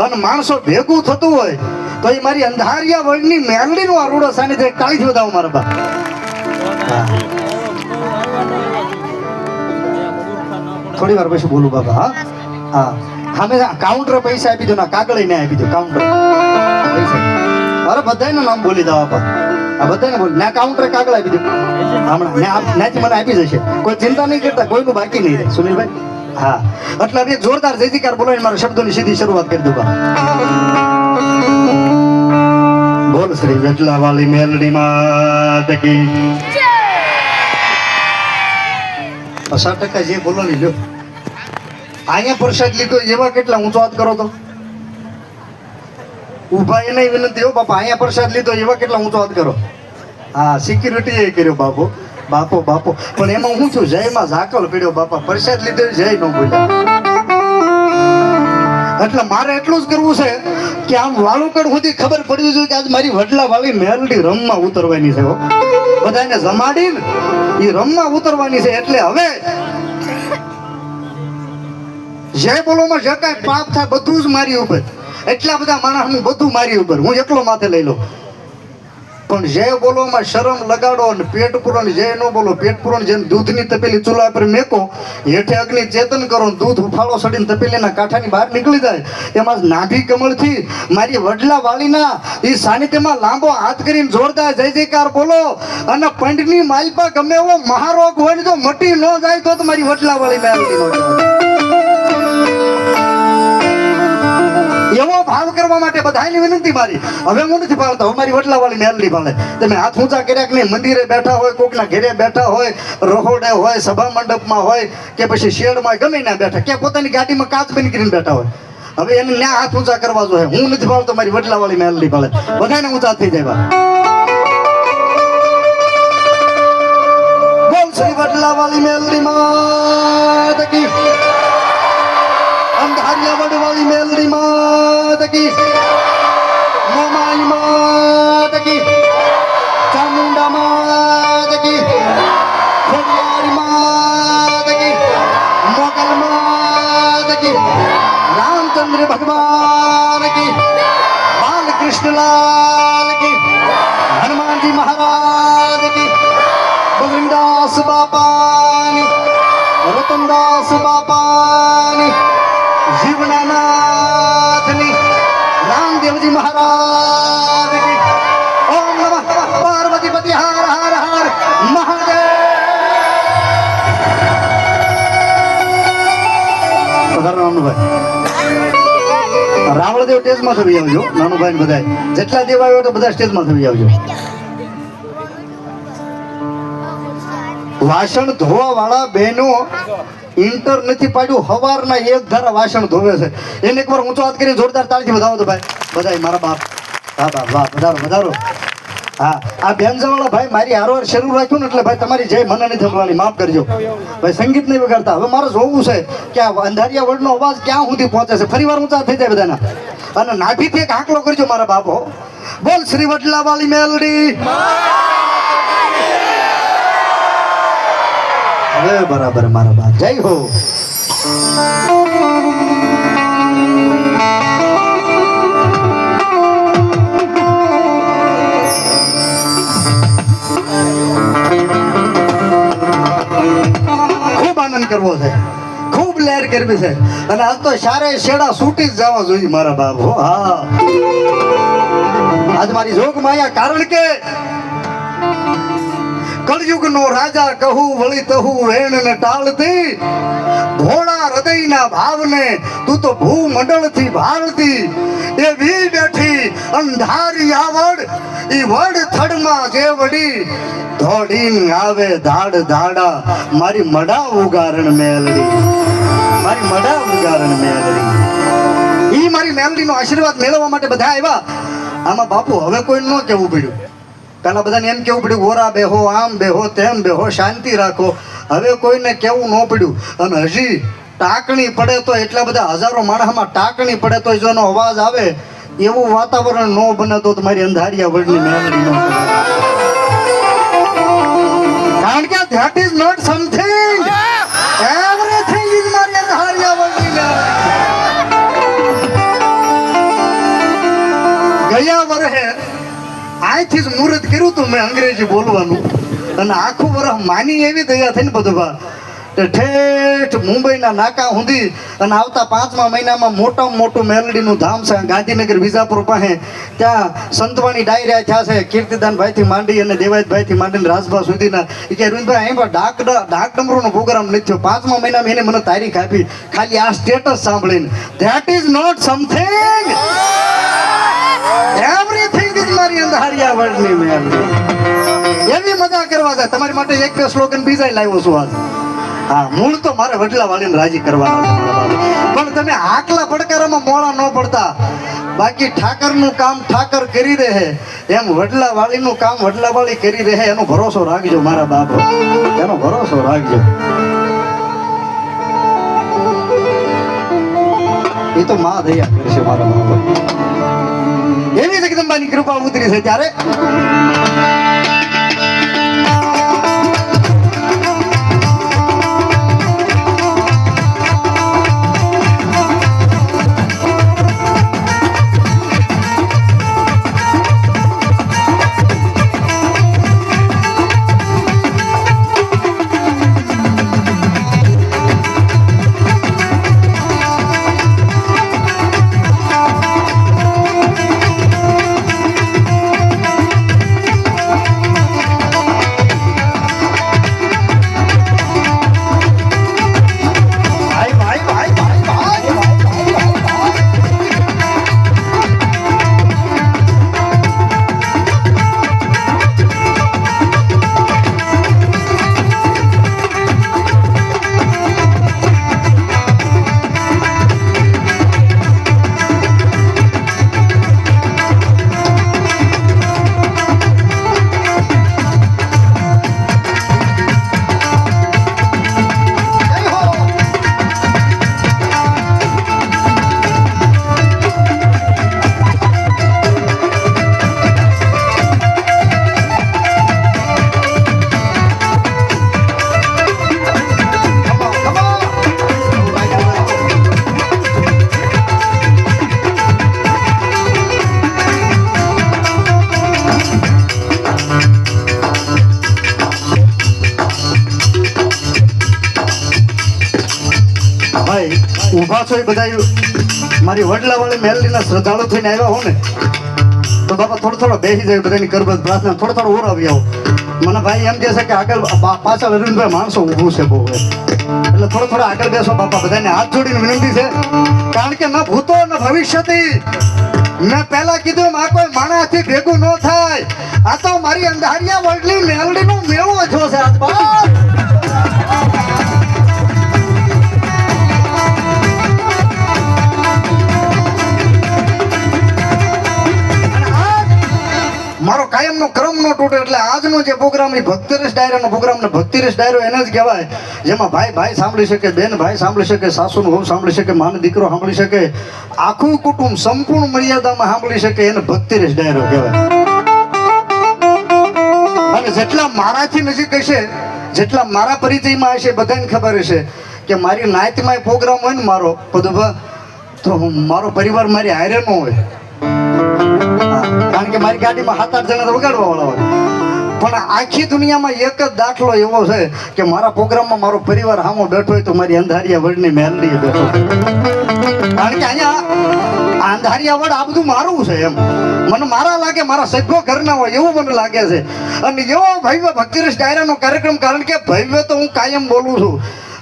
અને માણસો ભેગું થતું હોય તો એ મારી અંધારિયા વર્ણની મેલડીનો આ રૂડો સાનિધ્ય કાઢી બતાવો મારા બા. થોડી વાર પછી બોલું બાબા. હા હા અમે કાઉન્ટર પૈસા આપી દો ના કાગળ ને આપી દો કાઉન્ટર પૈસા. અરે બધાને નામ બોલી દો બાપા. આ બધાને બોલ ના કાઉન્ટર કાગળ આપી દો હમણાં નાથી મને આપી જશે. કોઈ ચિંતા નહીં કરતા, કોઈનું બાકી નહીં રહે સુનિલભાઈ. હા એટલે હવે જોરદાર જય જયકાર બોલાવીને મારા શબ્દોની સીધી શરૂઆત કરી દઉં. બોલ શ્રી વેટલા વાળી મેલડી માત કી 50% જે બોલો ને લ્યો. અહીંયા પ્રસાદ લીધો એવા કેટલા ઊંચો હાથ કરો તો ઉભા એ નહીં વિનંતી હો બાપા. અહીંયા પ્રસાદ લીધો એવા કેટલા ઊંચો હાથ કરો. હા સિક્યુરિટી એ કર્યો બાપો બાપો બાપો. પણ એમાં હું છું જયમાં ઝાકળ પડ્યો બાપા. પ્રસાદ લીધો જય ન બોલ્યા. એટલે મારે એટલું જ કરવું છે કે આમ વાળુકડ સુધી ખબર પડવી જોઈએ કે આજ મારી વડલા વાળી મેલડી રમવા ઉતરવાની છે. બધાને જમાડીને એ રમવા ઉતરવાની છે. એટલે હવે જય બોલોમાં જે કાંઈ પાપ થાય બધું જ મારી ઉપર. એટલા બધા માણસ હું બધું મારી ઉપર હું એકલો માથે લઈ લઉં. પણ જય બોલોમાં શરમ લગાડો અને પેટ પૂરણ જય ન બોલો. પેટ પૂરણ જેમ દૂધની તપેલી ચૂલા પર મેકો, હેઠે અગ્નિ ચેતન કરો, દૂધ ઉફાળો સડીને તપેલીના કાંઠાની બહાર નીકળી જાય. એમાં નાભી કમળથી મારી વડલા વાળીના એ સાનિધ્યમાં લાંબો હાથ કરીને જોરદાર જય જયકાર બોલો. અને પંડની માલપા ગમે એવો મહારોગ હોય ને જો મટી ન જાય તો મારી વડલા વાળી મેળવી ન જાય. એવો ભાવ કરવા માટે બધાની વિનંતી મારી. હવે હું નથી પાડતો, હવે મારી વડલા વાળી મેલડી પાડે. તમે હાથ ઊંચા કર્યા કે નહીં, મંદિરે બેઠા હોય, કોકના ઘરે બેઠા હોય, રહોડે હોય, સભા મંડપમાં હોય કે પછી શેડમાં ગમે ના બેઠા કે પોતાની ગાડીમાં કાચ બંધ કરીને બેઠા હોય. હવે એને ન્યા હાથ ઊંચા કરવા જોઈએ. હું નથી પાડતો, મારી વડલા વાળી મેલડી પાડે. બધાને ઊંચા થઈ જાય. બોલ શ્રી વડલા વાળી મેલડી માત કી. અંધારિયા વડવાળી મેલડી માત કી. મોમાઈ માત કી. ચામુંડા માત કી. ખોડિયારી માત કી. મોગલ માત કી. રામચંદ્ર ભગવાન કી. બાલકૃષ્ણલાલ કી. હનુમાનજી મહારાજ કી. બજરંગદાસ બાપાની. રતનદાસ બાપાની. જીવનાનાથની. રામદેવજી મહારાજ કી. ઓમ નમઃ પાર્વતી પતિ હર હર હર મહાદેવ. રાવળદેવ સ્ટેજમાં થવી આવજો. નાનુભાઈ ને બધા જેટલા દેવ આવ્યો તો બધા સ્ટેજમાં થવી આવજો. વાસણ ધોવા વાળા બહેનો ઇન્ટર નથી પાડ્યું, હવારના એક ધારા વાસણ ધોવે છે. એને એકવાર ઊંચો હાથ કરી જોરદાર તાળીથી વધાવો તો ભાઈ. બધા મારા બાપ. હા બાપ વાહ વધારો વધારો. હા આ બેનજાવાળા ભાઈ મારી હારવાર શરૂ રાખ્યું ને એટલે ભાઈ તમારી જય મને નથી થવાની, માફ કરજો ભાઈ. સંગીત નહીં વગાડતા. હવે મારે જોવું છે કે આ અંધારિયા વર્ડનો અવાજ ક્યાં સુધી પહોંચે છે. ફરી વાર ઊંચા થઈ જાય બધાના. અને નાભીથી એક આંકડો કરજો મારા બાપો. બોલ શ્રી વડલા વાળી મેલડી. હવે બરાબર મારા બાપ. જય હો. ખૂબ આનંદ કરવો છે, ખૂબ લહેર કરવી છે. અને આજ તો સારે શેડા છૂટી જ જવા જોઈએ મારા બાપ. હો હા આજ મારી જોગ માયા. કારણ કે કળયુગ નો રાજા કહું વળી તહુ વેણ ને ટાળતી. ભોળા હૃદયના ભાવને તું તો ભૂમંડળ થી ભારતી. એવી બેઠી અંધારી આવડ ઈ વડ થડમાં જે વડી. દોડીને આવે ધાડ ધાડા મારી મડા ઉગારણ મેલડી. મારી મડા ઉગારણ મેલડી. ઈ મારી મેલડી નો આશીર્વાદ મેળવવા માટે બધા આવ્યા. આમાં બાપુ હવે કોઈ ન કેવું પડ્યું. પેલા બધાને એમ કેવું પડ્યું ગોરા બેહો, આમ બેહો, તેમ બેહો, શાંતિ રાખો. હવે કોઈને કેવું ન પડ્યું. અને હજી ટાંકણી પડે તો એટલા બધા હજારો માણસમાં ટાંકણી પડે તો જો એનો અવાજ આવે એવું વાતાવરણ ન બને તો મારી અંધારિયા વર્ડની મેલડી ન. કારણ કે that is not something, everything is મારી અંધારિયા વર્ડની મેલડી. ગયા વર્ષે અહીંથી જ મુહૂર્ત કર્યું તું મેં અંગ્રેજી બોલવાનું અને આખું વર્ષ માની એવી દયા થઈને બધું બા ઠેઠ મુંબઈના નાકા સુધી અને આવતા 5મા મહિનામાં મોટામાં મોટું મેલડીનું ધામ છે ગાંધીનગર વિજાપુર પાસે ત્યાં સંતવાણી ડાયરા થયા છે કીર્તિદાનભાઈથી માંડી અને દેવાયતભાઈથી માંડીને રાજભા સુધીના એ કે અરવિંદભાઈ અહીં ડાક ડમરૂનો પ્રોગ્રામ નથી થયો 5મા મહિનામાં એને મને તારીખ આપી ખાલી આ સ્ટેટસ સાંભળીને that is not something everything is મારી અંધારિયા વર્લ્ડની મેલડી એવી મજા કરવા જાય તમારી માટે એક સ્લોગન બીજા લાવ્યો છું આજ હા મૂળ તો મારે વડલા વાળીને રાજી કરવાના પણ તમે આકલા પડકારામાં મોળા ન પડતા બાકી ઠાકરનું કામ ઠાકર કરી દે એમ વડલા વાળીનું કામ વડલા વાળી કરી દે એનો ભરોસો રાખજો મારા બાપ એનો ભરોસો રાખજો એ તો માં દયા કરશે મારા બાપ એવી જગદંબાની કૃપા ઉતરી છે ત્યારે ઉભા છો એ બધા મારી વડલા વાળી મેલડીના શ્રદ્ધાળુ થઈને આવ્યા હો ને તો બાપા થોડો બેસી જાય બધાની કરબત પ્રાર્થના થોડો ઓરાવી આવો મને ભાઈ એમ કહે છે કે આગળ પાછળ અરવિંદભાઈ માણસો ઊભું છે બહુ એટલે થોડો આગળ બેસો બાપા બધાને હાથ જોડીને વિનંતી છે કારણ કે ન ભૂતો ન ભવિષ્યથી મેં પહેલા કીધું આ કોઈ માણસથી ભેગું ન થાય આ તો મારી અંધારિયા વર્લ્ડની મેલડીનો મેળો છો છે આજ બાપ મારો કાયમનો ક્રમ નો તૂટે એટલે આજનો જે પ્રોગ્રામ એ ભક્તિરસ ડાયરાનો પ્રોગ્રામ ને ભક્તિરસ ડાયરો એને જ કહેવાય જેમાં ભાઈ સાંભળી શકે બેન ભાઈ સાંભળી શકે સાસુનું વહુ સાંભળી શકે માનો દીકરો સાંભળી શકે આખું કુટુંબ સંપૂર્ણ મર્યાદામાં સાંભળી શકે એને ભક્તિરસ ડાયરો કહેવાય અને જેટલા મારાથી નજીક હશે જેટલા મારા પરિચયમાં હશે બધાને ખબર હશે કે મારી નાતમાં પ્રોગ્રામ હોય ને મારો બધું તો મારો પરિવાર મારી હારે ન હોય કારણ કે મારી ગાડીમાં 7-8 જણા વગાડવા વાળા હોય પણ આખી દુનિયામાં એક જ દાખલો એવો છે કે મારા પ્રોગ્રામમાં મારો પરિવાર સામો બેઠો હોય તો મારી અંધારિયા વર્લ્ડની મેલડી બેઠો કારણ કે અહીંયા અંધારિયા વર્લ્ડ આ બધું મારું છે એમ મને મારા લાગે મારા સભ્યો ઘરના હોય એવું મને લાગે છે અને એવો ભવ્ય ભક્તિરસ ડાયરાનો કાર્યક્રમ કારણ કે ભવ્ય તો હું કાયમ બોલું છું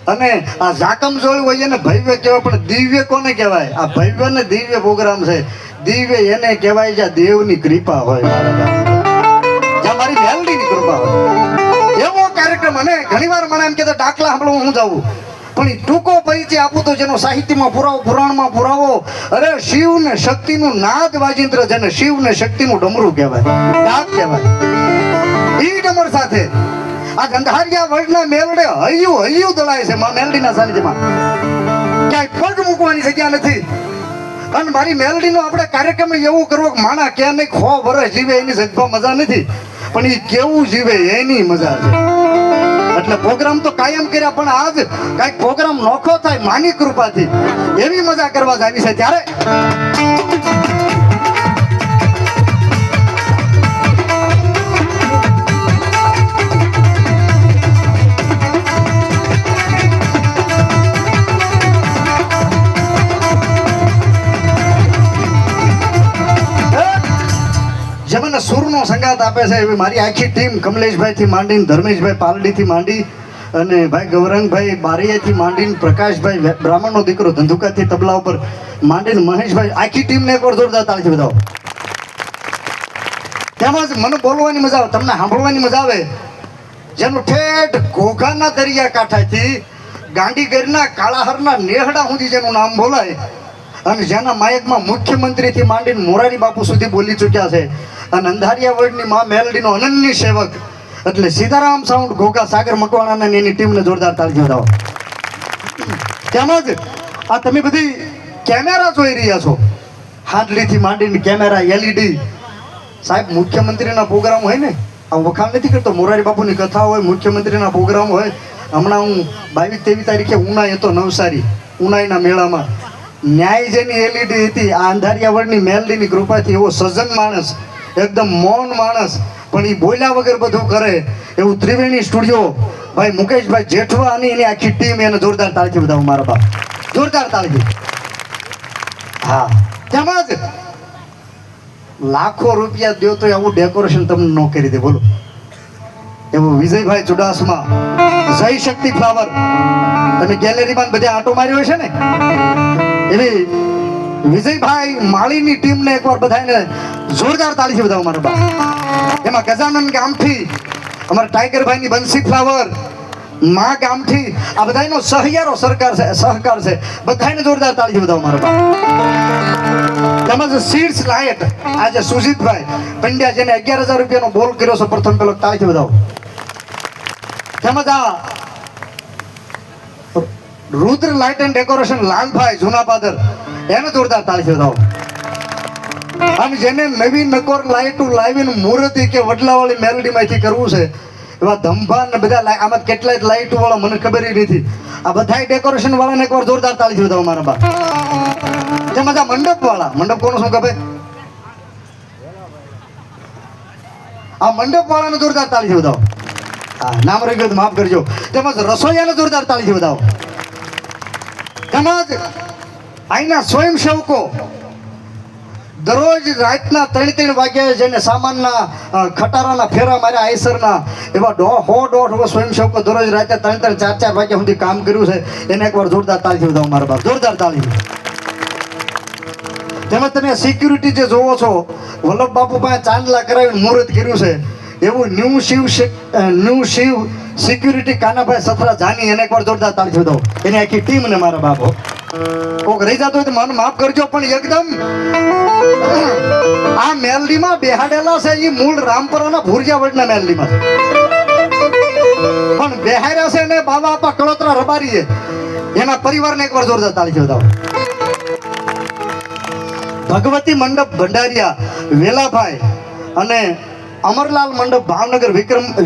અને આ ઝાકમ જોયું હોય એને ભવ્ય કહેવાય પણ દિવ્ય કોને કહેવાય આ ભવ્ય ને દિવ્ય પ્રોગ્રામ છે દિવ્ય એને કહેવાય જ્યાં દેવની કૃપા હોય જ્યાં મારી મેલડીની કૃપા હોય એવો કાર્યક્રમ અને ઘણીવાર મને એમ કહેતા દાખલા સાંભળવા હું જાઉં પણ ટૂંકો પરિચય આપું તો જેનો સાહિત્યમાં પુરાવો પુરાણમાં પુરાવો અરે શિવ ને શક્તિનું નાદ વાજિંત્ર જેને શિવ ને શક્તિનું ડમરું કહેવાય ડાક કહેવાય ઈ ડમર સાથે આ ગંધારિયા વર્લ્ડના મેલડે હૈયું દળાય છે માં મેલડીના સાનિધ્યમાં ક્યાંય પગ મૂકવાની જગ્યા નથી અને મારી મેલડીનો આપણે કાર્યક્રમ એવું કરવો કે માણા ક્યાં નહીં 100 વર્ષ જીવે એની જગમાં મજા નથી પણ એ કેવું જીવે એની મજા છે એટલે પ્રોગ્રામ તો કાયમ કર્યા પણ આજ કાંઈક પ્રોગ્રામ નોખો થાય માની કૃપાથી એવી મજા કરવા જ આવી છે ત્યારે જે મને સુરનો સંગાત આપે છે એવી મારી આખી ટીમ કમલેશભાઈથી માંડીને ધર્મેશભાઈ પાલડીથી માંડી અને ભાઈ ગૌરંગભાઈ બારૈયાથી માંડીને પ્રકાશભાઈ બ્રાહ્મણનો દીકરો ધંધુકાથી તબલા ઉપર માંડીને મહેશભાઈ આખી ટીમને એકવાર જોરદાર તાળીથી વધાવો. તેમજ મને બોલવાની મજા આવે, તમને સાંભળવાની મજા આવે, જેનું ઠેઠ ઘોઘાના દરિયા કાંઠાથી ગાંધીગરના કાળાહરના નેહડા સુધી જેનું નામ બોલાય અને જેના માયકમાં મુખ્યમંત્રીથી માંડીને મોરારી બાપુ સુધી બોલી ચૂક્યા છે અને અંધારિયા વર્લ્ડની મા મેલડીનો અનન્ય સેવક એટલે સીતારામ સાઉન્ડ ઘોઘા સાગર મકવાણા અને એની ટીમને જોરદાર તાળીથી વધાવો. તેમજ આ તમે બધી કેમેરા જોઈ રહ્યા છો, હાંડલીથી માંડીને કેમેરા એલઈડી. સાહેબ મુખ્યમંત્રીના પ્રોગ્રામ હોય ને, આ વખાણ નથી કરતો, મોરારી બાપુની કથા હોય, મુખ્યમંત્રીના પ્રોગ્રામ હોય. હમણાં હું 22-23 તારીખે ઉનાઈ હતો, નવસારી ઉનાઈના મેળામાં. ન્યાય જેની એલઈડી હતી આ અંધારિયા વર્લ્ડની મેલડીની કૃપાથી એવો સજ્જન માણસ, એકદમ મૌન માણસ, પણ એ બોલ્યા વગર બધું કરે એવું ત્રિવેણી સ્ટુડિયો ભાઈ મુકેશભાઈ જેઠવા અને એની આખી ટીમ એને જોરદાર તાળીથી વધાવો મારા બાપ, જોરદાર તાળીથી. હા, તેમજ લાખો રૂપિયા દો તો આવું ડેકોરેશન તમને ન કરી દે, બોલો. એવું વિજયભાઈ ચુડાસમા, જય શક્તિ ફ્લાવર, તમે ગેલેરીમાં બધે આંટો માર્યો છે ને, એવી વિજયભાઈ માળીની ટીમને એકવાર બધાને જોરદાર તાળીથી વધાવો મારા બા. એમાં ગજાનન ગામથી અમારા ટાઈગરભાઈની બંસી ફ્લાવર, મા ગામથી આ બધાનો સહયારો સહકાર છે, બધાને જોરદાર તાળીથી વધાવો મારા બા. તેમજ સીડ્સ લાયટ આજે સુજીતભાઈ પંડ્યા જેને 11,000 રૂપિયાનો બોલ કર્યો છે, પ્રથમ પેલો તાળીથી વધાવો. તેમજ આ રુદ્ર લાઇટ એન્ડ ડેકોરેશન લાલભાઈ જૂનાપાદર, એને જોરદાર તાળીથી વધાવો. અને જેને નવી નકોર લાઇટો લાવીને મૂર્તિ કે વડલાવાળી મેલડીમાંથી કરવું છે એવા ધંભા ને બધા આમાં કેટલાય લાઇટો વાળા મને ખબર નથી, આ બધા ડેકોરેશન વાળાને એકવાર જોરદાર તાળીથી વધાવો મારા બા. તેમજ આ મંડપ વાળા, મંડપ કોનો શું ખબર, આ મંડપ વાળાને જોરદાર તાળીથી વધાવો. હા, નામ રહી ગયું માફ કરજો. તેમજ રસોઈયાને જોરદાર તાળીથી વધાવો. તેમજ અહીંના સ્વયંસેવકો દરરોજ રાતના 3-3 વાગ્યે જેને સામાનના ખટારાના ફેરા માર્યા આઈસરના એવા 100-150 સ્વયંસેવકો દરરોજ રાતે 3-3, 4-4 વાગ્યા સુધી કામ કર્યું છે, એને એકવાર જોરદાર તાળીથી વધાવો મારા બાપ, જોરદાર તાળી. તેમજ તમે સિક્યુરિટી જે જોવો છો, વલ્લભ બાપુ પાસે ચાંદલા કરાવીને મુહૂર્ત કર્યું છે એવું ન્યૂ શિવ સિક્યુરિટી કાનાભાઈ સથરા જાની, એને એકવાર જોરદાર તાળીથી વધાવો, એની આખી ટીમને મારા બાપો. કોક રહી જતો હોય તો મને માફ કરજો, પણ એકદમ આ મેલડીમાં બેહાડેલા છે એ મૂળ રામપરાના ભુરજાવડના મેલડીમાં પણ બેહાર્યા છે ને બાબા આપા કળોતરા રબારીએ, એના પરિવારને એકવાર જોરદાર તાળીથી વધાવો. ભગવતી મંડપ ભંડારિયા વેલાભાઈ અને અમરલાલ મંડપ ભાવનગર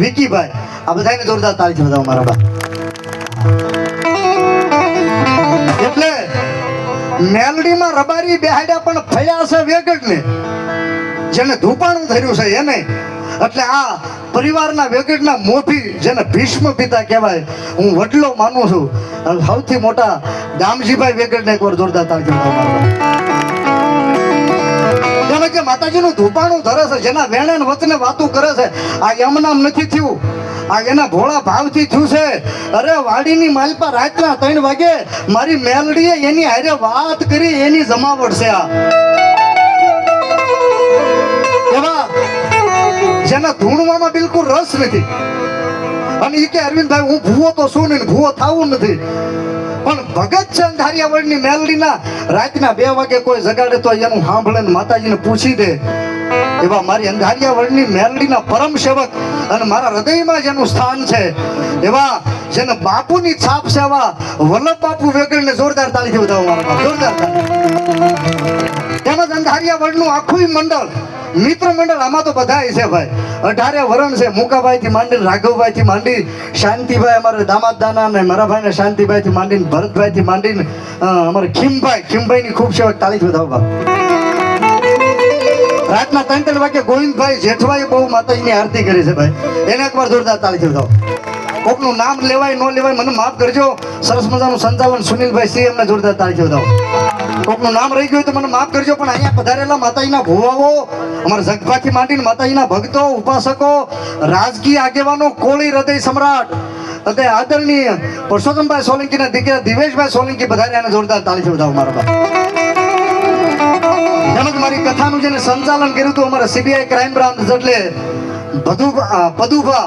વિકીભાઈ, આ બધાને જોરદાર તાળીથી વધાવો મારા બા. એટલે મેલડીમાં રબારી બેહાડ્યા પણ ફળ્યા છે વેગડને, જેને ધૂપાણું થયું છે એને. એટલે આ પરિવારના વેગડના મોભી જેને ભીષ્મ પિતા કહેવાય, હું વડલો માનું છું, સૌથી મોટા દામજીભાઈ વેગડને એકવાર જોરદાર તાળીથી વધાવો મારા બા. જે માતાજીનું ધૂપાણું ધરે છે, જેના વેણે વચને વાતું કરે છે, આ એમનામ નથી થયું, આ એના ભોળા ભાવથી થયું છે. અરે વાડીની માલપા રાતના 3 વાગે મારી મેલડીએ એની હારે વાત કરી, એની જમાવટ છે આ. એવા જેના ધૂણવામાં બિલકુલ રસ નથી, અને એ કે અરવિંદભાઈ હું ભૂવો તો શું નહીં, ભૂવો થવું નથી, પણ ભગત છે અંધારિયા વર્લ્ડની મેલડીના રાતના 2 વાગે કોઈ જગાડે તો એનું સાંભળે ને માતાજીને પૂછી દે. એવા મારી અંધારિયા વર્લ્ડની મેલડીના પરમ સેવક અને મારા હૃદયમાં જેનું સ્થાન છે, એવા જેને બાપુની છાપ છે, એવા વલ્લભ બાપુ વેગડને જોરદાર તાળીથી વધાવો મારા, જોરદાર તાળી. તેમજ અંધારિયા વર્લ્ડનું આખું મંડળ, મિત્ર મંડળ, આમાં તો બધા છે ભાઈ, 18 વરણ છે, મુકાભાઈ થી માંડી, રાઘવભાઈ થી માંડી, શાંતિભાઈ અમારે દામાદ દાના ને મારા ભાઈ ને શાંતિભાઈ થી માંડીને, ભરતભાઈ થી માંડીને અમારે ખીમભાઈ ની ખૂબ સેવક, તાળીથી વધાવો. રાતના 3-3 વાગે ગોવિંદભાઈ જેઠવાએ બહુ માતાજીની આરતી કરી છે ભાઈ, એને એકવાર જોરદાર તાળીથી વધાવો. કોકનું નામ લેવાય ન લેવાય મને માફ કરજો, સરસ મજાનું સંચાલન સુનિલભાઈ સિંહ, એમને જોરદાર તાળીથી વધાવો. કોકનું નામ રહી ગયું તો મને માફ કરજો, પણ અહીંયા પધારેલા માતાજીના ભુવાઓ, અમારા જગભાથી માંડીને માતાજીના ભક્તો, ઉપાસકો, રાજકીય આગેવાનો, કોળી હૃદય સમ્રાટ અને આદરણીય પરસોત્તમભાઈ સોલંકીના દીકરા દિવેશભાઈ સોલંકી પધાર્યા, અને જોરદાર તાળીથી વધાવો મારા બાપ. તેમજ મારી કથાનું જેને સંચાલન કર્યું હતું અમારા સીબીઆઈ ક્રાઇમ બ્રાન્ચ એટલે પદુભા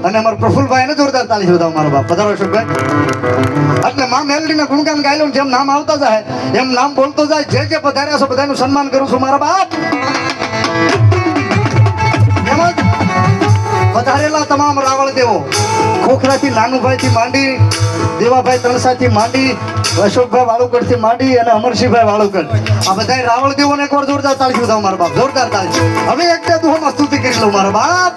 અને અમારા પ્રફુલભાઈ, એને જોરદાર તાળી વધાવો મારો બાપ. પધારો અશોકભાઈ. એટલે મા મેલડીના ગુણગાન ગાયેલું, જેમ નામ આવતા જાય એમ નામ બોલતો જાય. જે જે પધાર્યા છો બધાનું સન્માન કરું છું મારા બાપ. તેમજ પધારેલા તમામ રાવળ દેવો, ખોખરાથી નાનુભાઈથી માંડી, દેવાભાઈ તણસાથી માંડી, અશોકભાઈ વાળુકડથી માંડી અને અમરસિંહભાઈ વાળુકડ, આ બધા રાવળ દેવોને એકવાર જોરદાર તાળી વધાવો મારા બાપ. જોરદાર તાળી. હવે એક બે દુહોમાં સ્તુતિ કરી લઉં મારા બાપ.